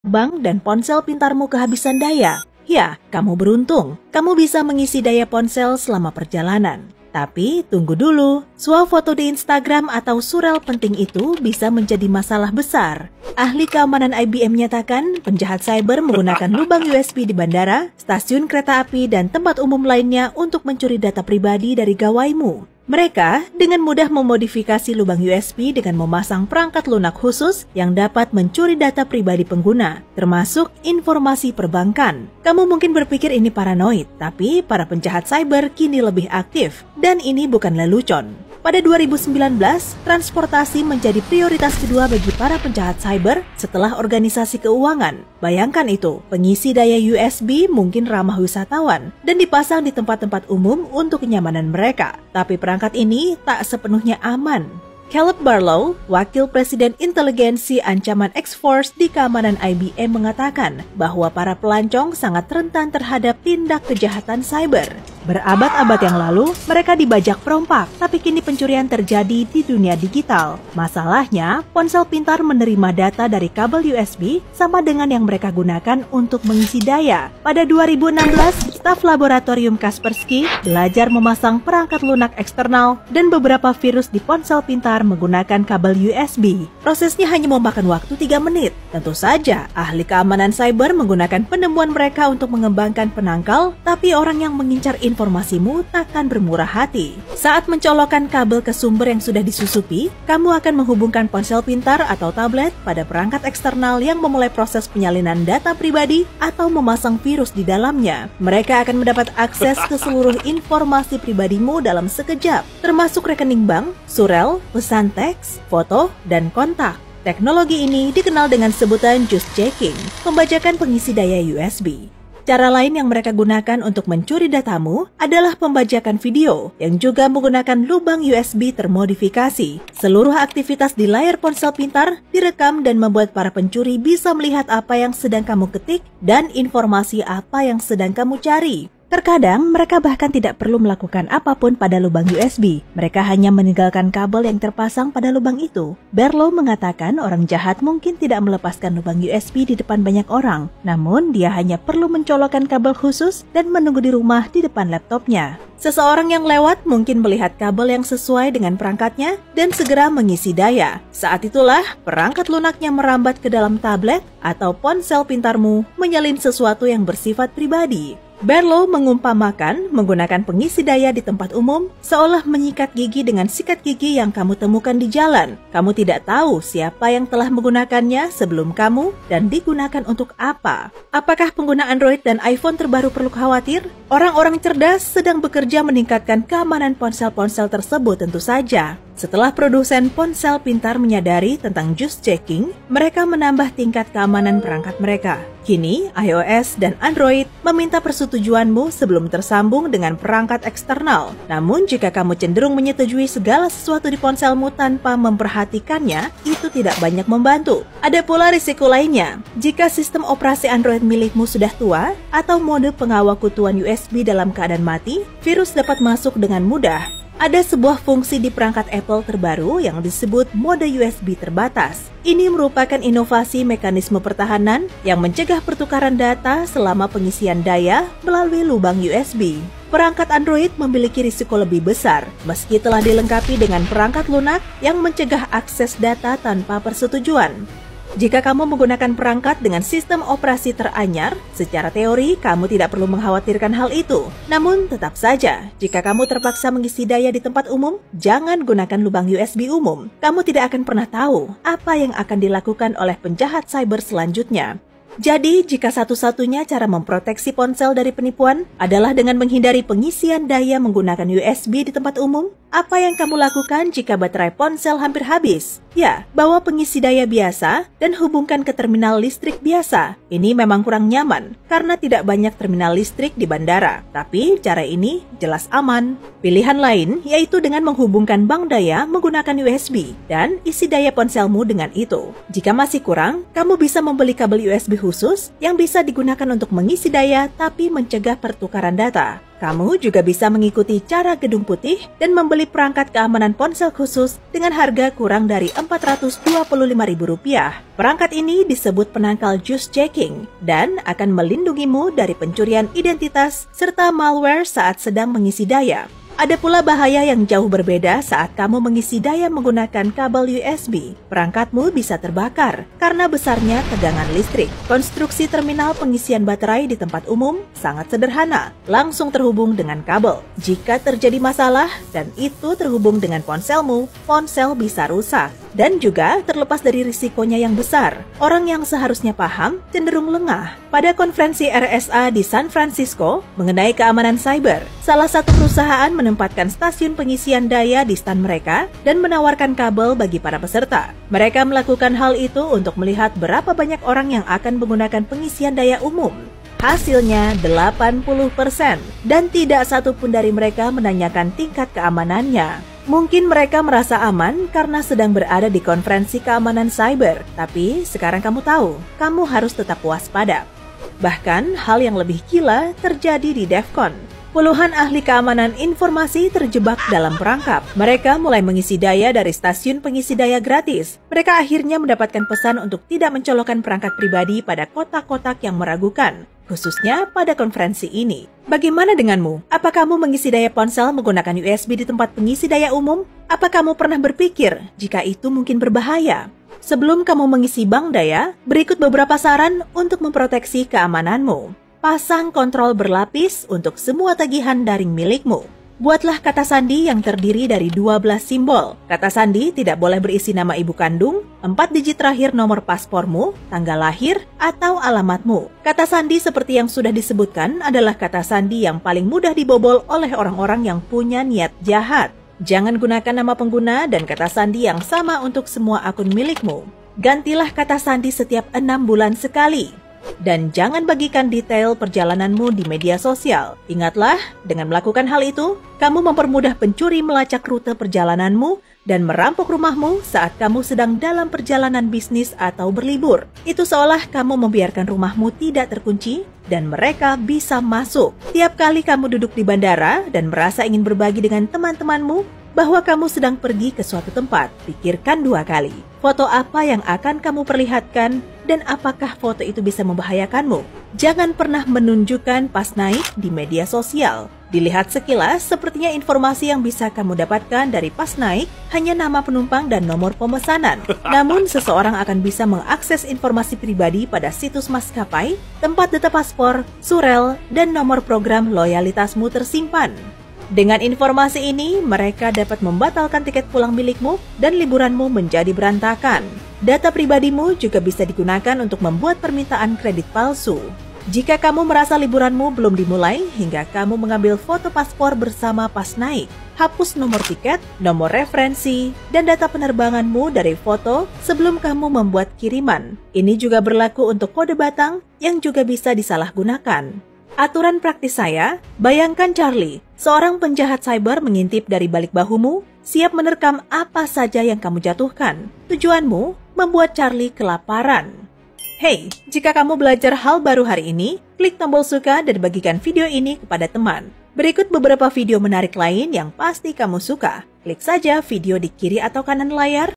bank dan ponsel pintarmu kehabisan daya? Ya, kamu beruntung. Kamu bisa mengisi daya ponsel selama perjalanan. Tapi tunggu dulu, swafoto di Instagram atau surel penting itu bisa menjadi masalah besar. Ahli keamanan IBM menyatakan penjahat cyber menggunakan lubang USB di bandara, stasiun kereta api, dan tempat umum lainnya untuk mencuri data pribadi dari gawaimu. Mereka dengan mudah memodifikasi lubang USB dengan memasang perangkat lunak khusus yang dapat mencuri data pribadi pengguna, termasuk informasi perbankan. Kamu mungkin berpikir ini paranoid, tapi para penjahat cyber kini lebih aktif, dan ini bukan lelucon. Pada 2019, transportasi menjadi prioritas kedua bagi para penjahat cyber setelah organisasi keuangan. Bayangkan itu, pengisi daya USB mungkin ramah wisatawan dan dipasang di tempat-tempat umum untuk kenyamanan mereka. Tapi perangkat ini tak sepenuhnya aman. Caleb Barlow, Wakil Presiden Inteligensi Ancaman X-Force di keamanan IBM mengatakan bahwa para pelancong sangat rentan terhadap tindak kejahatan cyber. Berabad-abad yang lalu, mereka dibajak perompak, tapi kini pencurian terjadi di dunia digital. Masalahnya, ponsel pintar menerima data dari kabel USB sama dengan yang mereka gunakan untuk mengisi daya. Pada 2016, staf laboratorium Kaspersky belajar memasang perangkat lunak eksternal dan beberapa virus di ponsel pintar menggunakan kabel USB. Prosesnya hanya memakan waktu 3 menit. Tentu saja, ahli keamanan cyber menggunakan penemuan mereka untuk mengembangkan penangkal, tapi orang yang mengincar informasimu takkan bermurah hati. Saat mencolokkan kabel ke sumber yang sudah disusupi, kamu akan menghubungkan ponsel pintar atau tablet pada perangkat eksternal yang memulai proses penyalinan data pribadi atau memasang virus di dalamnya. Mereka akan mendapat akses ke seluruh informasi pribadimu dalam sekejap, termasuk rekening bank, surel, pesan teks, foto, dan kontak. Teknologi ini dikenal dengan sebutan juice jacking, pembajakan pengisi daya USB. Cara lain yang mereka gunakan untuk mencuri datamu adalah pembajakan video yang juga menggunakan lubang USB termodifikasi. Seluruh aktivitas di layar ponsel pintar direkam dan membuat para pencuri bisa melihat apa yang sedang kamu ketik dan informasi apa yang sedang kamu cari. Terkadang, mereka bahkan tidak perlu melakukan apapun pada lubang USB. Mereka hanya meninggalkan kabel yang terpasang pada lubang itu. Barlow mengatakan orang jahat mungkin tidak melepaskan lubang USB di depan banyak orang. Namun, dia hanya perlu mencolokkan kabel khusus dan menunggu di rumah di depan laptopnya. Seseorang yang lewat mungkin melihat kabel yang sesuai dengan perangkatnya dan segera mengisi daya. Saat itulah, perangkat lunaknya merambat ke dalam tablet atau ponsel pintarmu menyalin sesuatu yang bersifat pribadi. Barlow mengumpamakan menggunakan pengisi daya di tempat umum seolah menyikat gigi dengan sikat gigi yang kamu temukan di jalan. Kamu tidak tahu siapa yang telah menggunakannya sebelum kamu dan digunakan untuk apa. Apakah pengguna Android dan iPhone terbaru perlu khawatir? Orang-orang cerdas sedang bekerja meningkatkan keamanan ponsel-ponsel tersebut tentu saja. Setelah produsen ponsel pintar menyadari tentang juice jacking, mereka menambah tingkat keamanan perangkat mereka. Kini, iOS dan Android meminta persetujuanmu sebelum tersambung dengan perangkat eksternal. Namun, jika kamu cenderung menyetujui segala sesuatu di ponselmu tanpa memperhatikannya, itu tidak banyak membantu. Ada pula risiko lainnya. Jika sistem operasi Android milikmu sudah tua, atau mode pengawal kutuan USB dalam keadaan mati, virus dapat masuk dengan mudah. Ada sebuah fungsi di perangkat Apple terbaru yang disebut mode USB terbatas. Ini merupakan inovasi mekanisme pertahanan yang mencegah pertukaran data selama pengisian daya melalui lubang USB. Perangkat Android memiliki risiko lebih besar, meski telah dilengkapi dengan perangkat lunak yang mencegah akses data tanpa persetujuan. Jika kamu menggunakan perangkat dengan sistem operasi teranyar, secara teori kamu tidak perlu mengkhawatirkan hal itu. Namun tetap saja, jika kamu terpaksa mengisi daya di tempat umum, jangan gunakan lubang USB umum. Kamu tidak akan pernah tahu apa yang akan dilakukan oleh penjahat cyber selanjutnya. Jadi, jika satu-satunya cara memproteksi ponsel dari penipuan adalah dengan menghindari pengisian daya menggunakan USB di tempat umum, apa yang kamu lakukan jika baterai ponsel hampir habis? Ya, bawa pengisi daya biasa dan hubungkan ke terminal listrik biasa. Ini memang kurang nyaman karena tidak banyak terminal listrik di bandara. Tapi cara ini jelas aman. Pilihan lain yaitu dengan menghubungkan bank daya menggunakan USB dan isi daya ponselmu dengan itu. Jika masih kurang, kamu bisa membeli kabel USB khusus yang bisa digunakan untuk mengisi daya tapi mencegah pertukaran data. Kamu juga bisa mengikuti cara Gedung Putih dan membeli perangkat keamanan ponsel khusus dengan harga kurang dari Rp425.000. Perangkat ini disebut penangkal juice checking dan akan melindungimu dari pencurian identitas serta malware saat sedang mengisi daya. Ada pula bahaya yang jauh berbeda saat kamu mengisi daya menggunakan kabel USB. Perangkatmu bisa terbakar karena besarnya tegangan listrik. Konstruksi terminal pengisian baterai di tempat umum sangat sederhana, langsung terhubung dengan kabel. Jika terjadi masalah dan itu terhubung dengan ponselmu, ponsel bisa rusak. Dan juga terlepas dari risikonya yang besar, orang yang seharusnya paham cenderung lengah. Pada konferensi RSA di San Francisco mengenai keamanan cyber, salah satu perusahaan menempatkan stasiun pengisian daya di stand mereka dan menawarkan kabel bagi para peserta. Mereka melakukan hal itu untuk melihat berapa banyak orang yang akan menggunakan pengisian daya umum. Hasilnya 80% dan tidak satu pun dari mereka menanyakan tingkat keamanannya. Mungkin mereka merasa aman karena sedang berada di konferensi keamanan cyber, tapi sekarang kamu tahu, kamu harus tetap waspada. Bahkan hal yang lebih gila terjadi di DEF CON. Puluhan ahli keamanan informasi terjebak dalam perangkap. Mereka mulai mengisi daya dari stasiun pengisi daya gratis. Mereka akhirnya mendapatkan pesan untuk tidak mencolokkan perangkat pribadi pada kotak-kotak yang meragukan, khususnya pada konferensi ini. Bagaimana denganmu? Apa kamu mengisi daya ponsel menggunakan USB di tempat pengisi daya umum? Apa kamu pernah berpikir jika itu mungkin berbahaya? Sebelum kamu mengisi bank daya, berikut beberapa saran untuk memproteksi keamananmu. Pasang kontrol berlapis untuk semua tagihan daring milikmu. Buatlah kata sandi yang terdiri dari 12 simbol. Kata sandi tidak boleh berisi nama ibu kandung, 4 digit terakhir nomor paspormu, tanggal lahir, atau alamatmu. Kata sandi seperti yang sudah disebutkan adalah kata sandi yang paling mudah dibobol oleh orang-orang yang punya niat jahat. Jangan gunakan nama pengguna dan kata sandi yang sama untuk semua akun milikmu. Gantilah kata sandi setiap 6 bulan sekali. Dan jangan bagikan detail perjalananmu di media sosial. Ingatlah, dengan melakukan hal itu, kamu mempermudah pencuri melacak rute perjalananmu dan merampok rumahmu saat kamu sedang dalam perjalanan bisnis atau berlibur. Itu seolah kamu membiarkan rumahmu tidak terkunci dan mereka bisa masuk. Tiap kali kamu duduk di bandara dan merasa ingin berbagi dengan teman-temanmu bahwa kamu sedang pergi ke suatu tempat, pikirkan 2 kali. Foto apa yang akan kamu perlihatkan dan apakah foto itu bisa membahayakanmu? Jangan pernah menunjukkan pas naik di media sosial. Dilihat sekilas, sepertinya informasi yang bisa kamu dapatkan dari pas naik hanya nama penumpang dan nomor pemesanan. Namun, seseorang akan bisa mengakses informasi pribadi pada situs maskapai, tempat data paspor, surel, dan nomor program loyalitasmu tersimpan. Dengan informasi ini, mereka dapat membatalkan tiket pulang milikmu dan liburanmu menjadi berantakan. Data pribadimu juga bisa digunakan untuk membuat permintaan kredit palsu. Jika kamu merasa liburanmu belum dimulai hingga kamu mengambil foto paspor bersama pas naik, hapus nomor tiket, nomor referensi, dan data penerbanganmu dari foto sebelum kamu membuat kiriman. Ini juga berlaku untuk kode batang yang juga bisa disalahgunakan. Aturan praktis saya, bayangkan Charlie, seorang penjahat cyber mengintip dari balik bahumu, siap menerkam apa saja yang kamu jatuhkan. Tujuanmu, membuat Charlie kelaparan. Hey, jika kamu belajar hal baru hari ini, klik tombol suka dan bagikan video ini kepada teman. Berikut beberapa video menarik lain yang pasti kamu suka. Klik saja video di kiri atau kanan layar